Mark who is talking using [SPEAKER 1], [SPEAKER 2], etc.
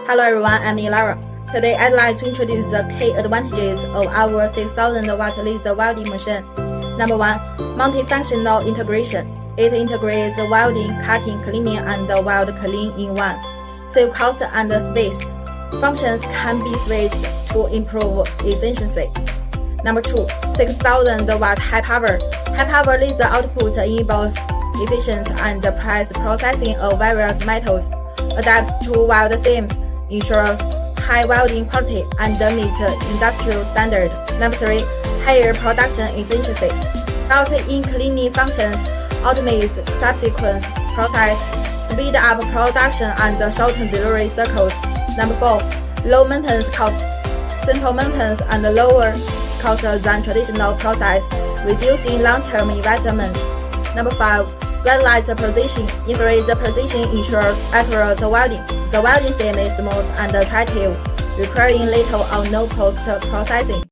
[SPEAKER 1] Hello everyone, I'm Ilara. Today I'd like to introduce the key advantages of our 6000 watt laser welding machine. Number 1. Multifunctional integration. It integrates welding, cutting, cleaning, and weld clean in one. Save cost and space. Functions can be switched to improve efficiency. Number 2. 6000 watt high power. High power laser output enables efficient and precise processing of various metals, adapts to weld seams, ensures high welding quality, and meet industrial standard. Number 3. Higher production efficiency. Built-in cleaning functions automates subsequent process, speed up production, and shorten delivery cycles. Number 4. Low maintenance cost. Simple maintenance and lower cost than traditional process, reducing long-term investment. Number 5. Red light precision. Infrared precision ensures accurate welding. The welding seam is smooth and attractive, requiring little or no post-processing.